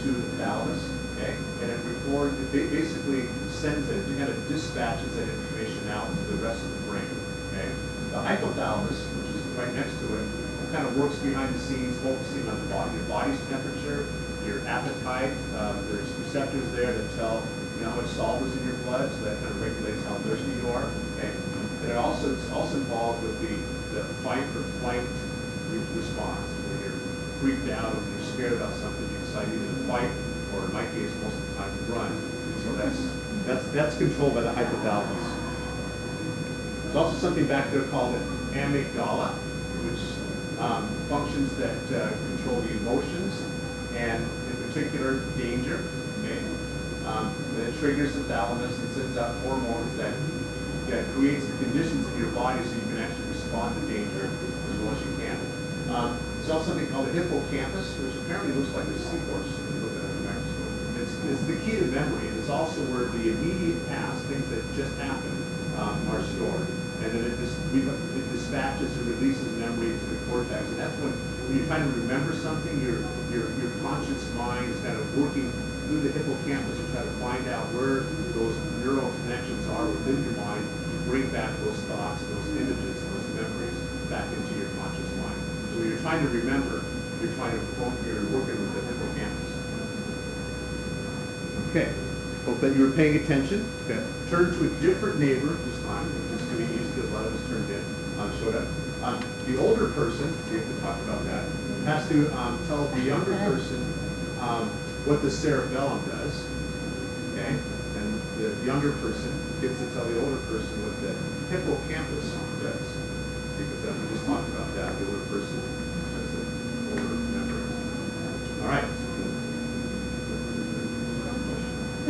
to the thalamus, okay, and it records. It basically sends it, it kind of dispatches that information out to the rest of the brain, okay. The hypothalamus, which is right next to it, kind of works behind the scenes, focusing on the body, your body's temperature, your appetite. There's receptors there that tell you know how much salt is in your blood, so that kind of regulates how thirsty you are. Okay, and it's also involved with the fight or flight response. When you're freaked out, when you're scared about something, you decide either to fight or, in my case, most of the time, to run. So that's controlled by the hypothalamus. There's also something back there called an amygdala, which functions that control the emotions and, in particular, danger. Okay, then it triggers the thalamus and sends out hormones that creates the conditions in your body so you can actually respond to danger as well as you can. There's also something called the hippocampus, which apparently looks like a seahorse when you look at it in a microscope. It's the key to memory, and it's also where the immediate past, things that just happened, are stored. And then it dispatches and releases memory to the cortex. And that's when you're trying to remember something, your conscious mind is kind of working through the hippocampus to try to find out where those neural connections are within your mind, bring back those thoughts, those images, those memories back into your conscious mind. So when you're trying to remember, you're working with the hippocampus. Okay. Hope that you were paying attention. Okay. Turn to a different neighbor this time, which is going to be easy because a lot of us turned in, showed up. The older person, we have to talk about that, has to tell the younger person what the cerebellum does. Okay? And the younger person gets to tell the older person what the hippocampus does. Because we just talked about that. The older person has the older memory. All right. So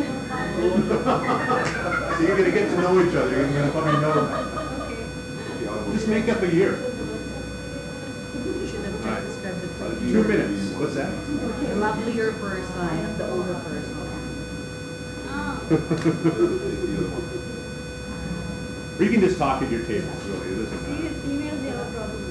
you're going to get to know each other. You're going to probably know that. Okay. Just make up a year. All right. 2 minutes. What's that? The lovelier person, the older person. Or you can just talk at your tables, really. It doesn't matter. Females, they have a problem.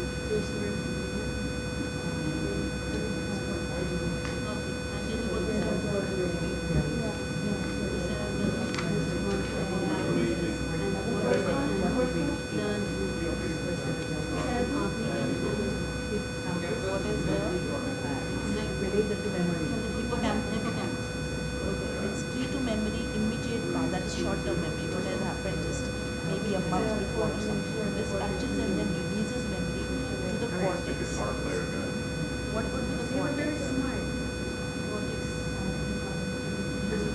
Related to memory. Hippocampus. It's key to memory, immediate past, that is short-term memory, what has happened just maybe a month before or something. Dispatches and then releases memory to the cortex. Guitar player guy. What would be the cortex?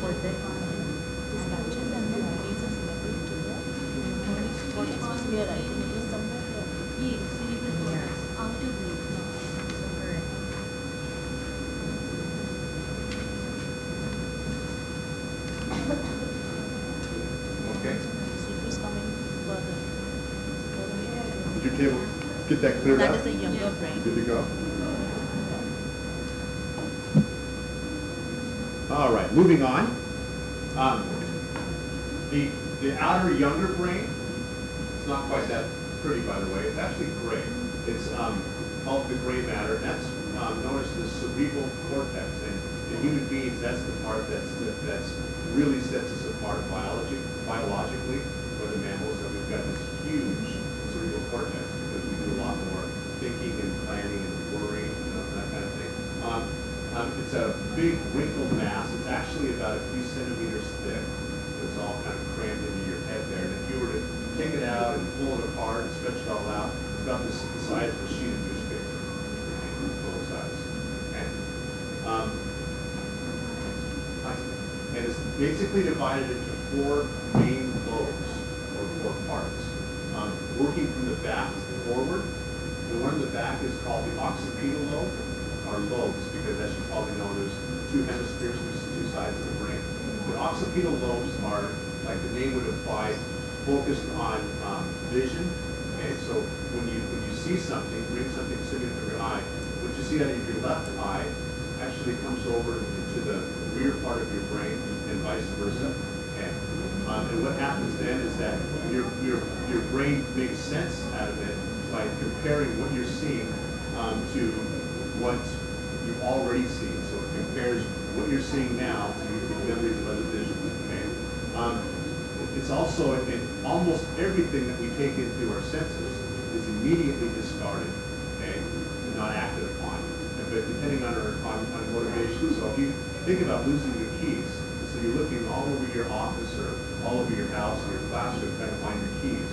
Cortex. Dispatches and then releases memory to the cortex was here, I think it was somewhere here. Cerebral cortex. Out of it. Okay. So it was coming further. Did your table get that cleared That out? is the younger brain. Good to go. All right, moving on. The outer younger brain, it's not quite that pretty, by the way. It's actually gray. It's called the gray matter. That's known as the cerebral cortex. And in human beings, that's the part that's really sets us apart biologically from the mammals. That we've got this huge cerebral cortex because we do a lot more thinking and planning and worrying, that kind of thing. It's a big wrinkled mass. It's actually about a few centimeters thick. It's all kind of crammed into your head there. And if you were to take it out and pull it apart and stretch it all out, it's about the size of a sheet of newspaper, total size. Okay? And it's basically divided into 4 main lobes, or 4 parts. Working from the back forward, the one in the back is called the occipital lobe, or lobes, because as you probably know, there's 2 hemispheres, there's 2 sides of the brain. The occipital lobes are, like the name would imply, focused on vision. Okay, so when you see something, bring something sitting in your eye, what you see out of your left eye actually comes over to the rear part of your brain and vice versa. Okay. And what happens then is that your brain makes sense out of it by comparing what you're seeing to what you've already seen. So it compares what you're seeing now to your memories of other visions. Okay. It's also in almost everything that we take in through our senses is immediately discarded, okay, and not acted upon. But depending on motivation. So if you think about losing your keys, so you're looking all over your office or all over your house or your classroom trying to find your keys,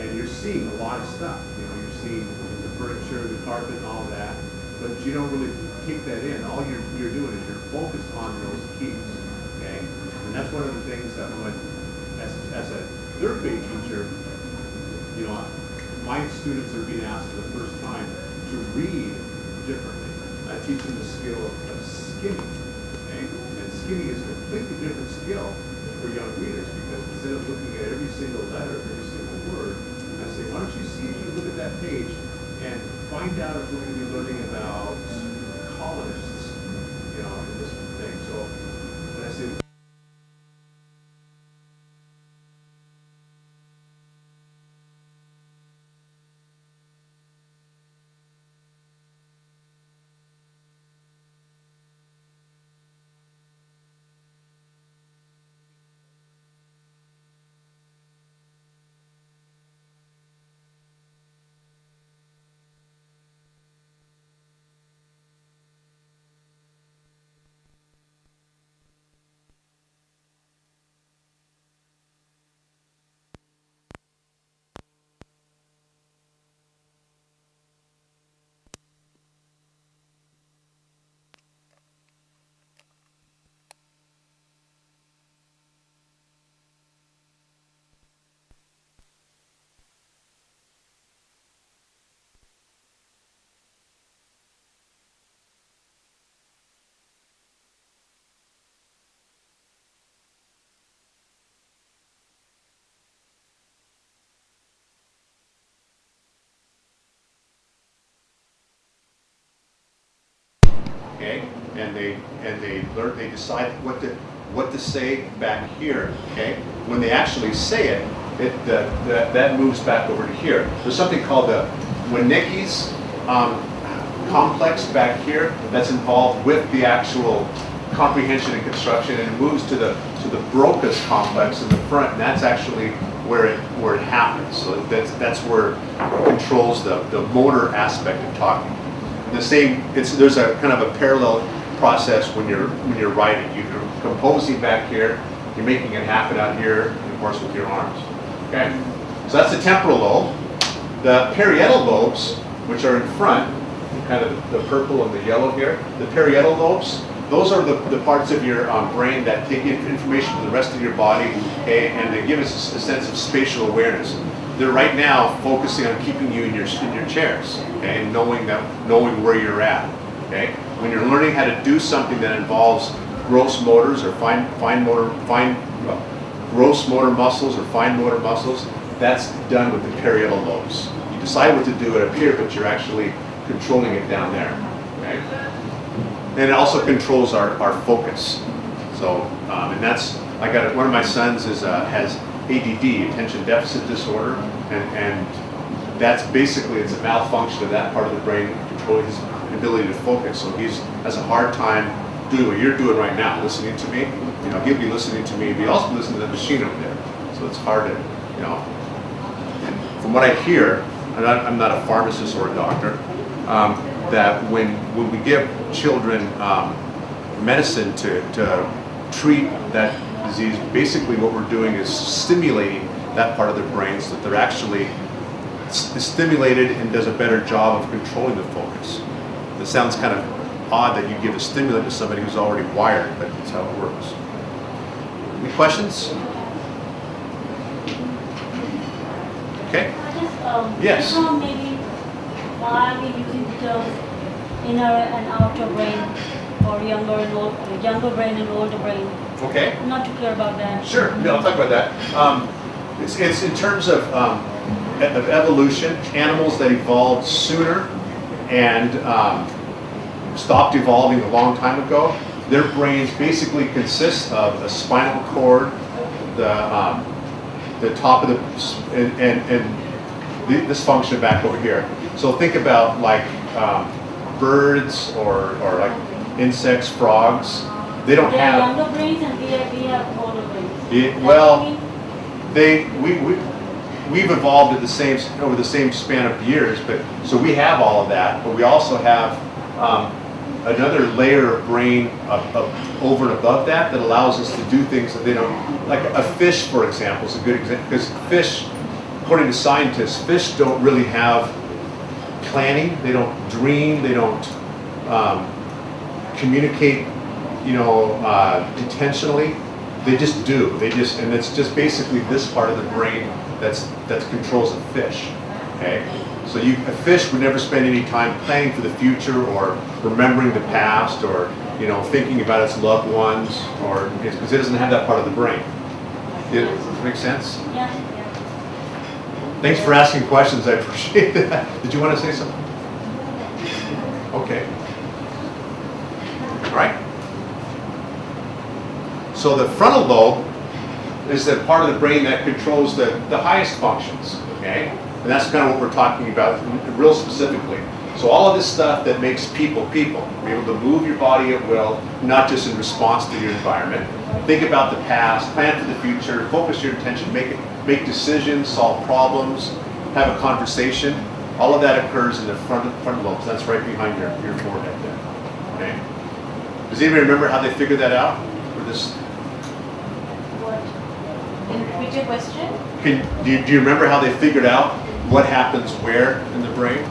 and you're seeing a lot of stuff. You know, you're seeing the furniture, the carpet, and all that, but you don't really take that in. All you're doing is you're focused on those keys, okay? And that's one of the things that when, as a third grade teacher, you know, my students are being asked for the first time to read differently. I teach them the skill of skimming, okay? And skimming is a completely different skill for young readers because instead of looking at every single letter, every single word, I say, why don't you see if you look at that page and find out if we're going to be learning about colonists, you know, in this thing. So, and I say, okay, and they decide what to say back here, okay. When they actually say it, that moves back over to here. There's something called the Wernicke's complex back here that's involved with the actual comprehension and construction, and it moves to the Broca's complex in the front, and that's actually where it happens. So that's where it controls the motor aspect of talking. The same, there's a kind of a parallel process when you're writing. You're composing back here, you're making it happen out here, and of course with your arms. Okay, so that's the temporal lobe. The parietal lobes, which are in front, kind of the purple and the yellow here. The parietal lobes, those are the parts of your brain that take in information from the rest of your body, okay, and they give us a sense of spatial awareness. They're right now focusing on keeping you in your chairs, okay, and knowing where you're at, okay. When you're learning how to do something that involves gross motors or gross motor muscles or fine motor muscles, that's done with the parietal lobes. You decide what to do it up here, but you're actually controlling it down there, okay. And it also controls our focus. So, and that's, one of my sons has ADD, attention deficit disorder, and that's basically, it's a malfunction of that part of the brain controlling his ability to focus. So he has a hard time doing what you're doing right now, listening to me. You know, he'll be listening to me, but he'll also be listening to the machine over there. So it's hard to, you know. And from what I hear, I'm not a pharmacist or a doctor, that when we give children medicine to treat that disease, basically what we're doing is stimulating that part of their brain so that they're actually stimulated and does a better job of controlling the focus. It sounds kind of odd that you give a stimulant to somebody who's already wired, but that's how it works. Any questions? Okay. Yes. Maybe why are we using the terms inner and outer brain, or younger brain and older brain? Okay. I'm not too clear about that. Sure. Yeah, I'll talk about that. It's in terms of evolution. Animals that evolved sooner and stopped evolving a long time ago, their brains basically consist of the spinal cord, the top of the, and this function back over here. So think about like birds or like insects, frogs, they don't They are have. younger brains and we have older brains. Yeah, That well, mean- we've evolved at the same over the same span of years, but so we have all of that, but we also have another layer of brain over and above that allows us to do things that they don't. Like a fish, for example, is a good example because fish, according to scientists, fish don't really have planning. They don't dream. They don't communicate, intentionally. They just do. And it's just basically this part of the brain that controls a fish. Okay, so a fish would never spend any time planning for the future or remembering the past or thinking about its loved ones or because it doesn't have that part of the brain. Does that make sense? Yeah. Thanks for asking questions. I appreciate that. Did you want to say something? Okay. All right. So the frontal lobe is the part of the brain that controls the highest functions, okay? And that's kind of what we're talking about real specifically. So all of this stuff that makes people, be able to move your body at will, not just in response to your environment. Think about the past, plan for the future, focus your attention, make decisions, solve problems, have a conversation. All of that occurs in the front lobes. That's right behind your forehead there, okay? Does anybody remember how they figured that out? Or this? Can you repeat your question? Do you remember how they figured out what happens where in the brain?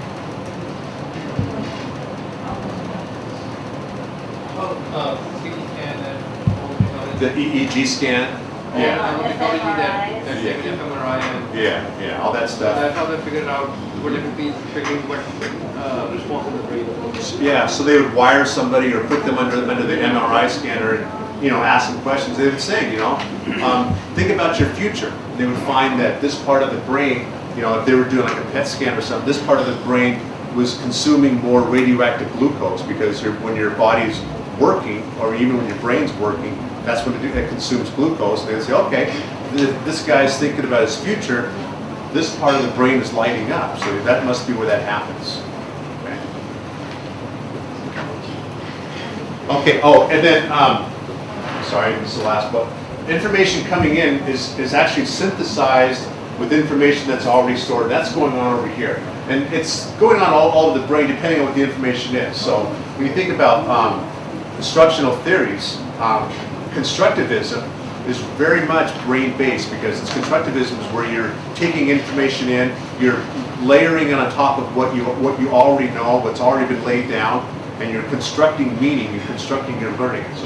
CT scan and The EEG scan? Yeah. technology that Yeah. fMRI and Yeah, all that stuff. that's how they figured out what different pieces triggering what response in the brain. Yeah, so they would wire somebody or put them under the MRI scanner and ask them questions. They would say, think about your future. They would find that this part of the brain, if they were doing like a PET scan or something, this part of the brain was consuming more radioactive glucose because when your body's working, or even when your brain's working, that's when it consumes glucose. And they would say, okay, this guy's thinking about his future. This part of the brain is lighting up, so that must be where that happens. Okay. Oh, and then, sorry, this is the last book. Information coming in is actually synthesized with information that's already stored. That's going on over here. And it's going on all over the brain depending on what the information is. So when you think about instructional theories, constructivism is very much brain-based because constructivism is where you're taking information in, you're layering on top of what you already know, what's already been laid down, and you're constructing meaning, you're constructing your learning. So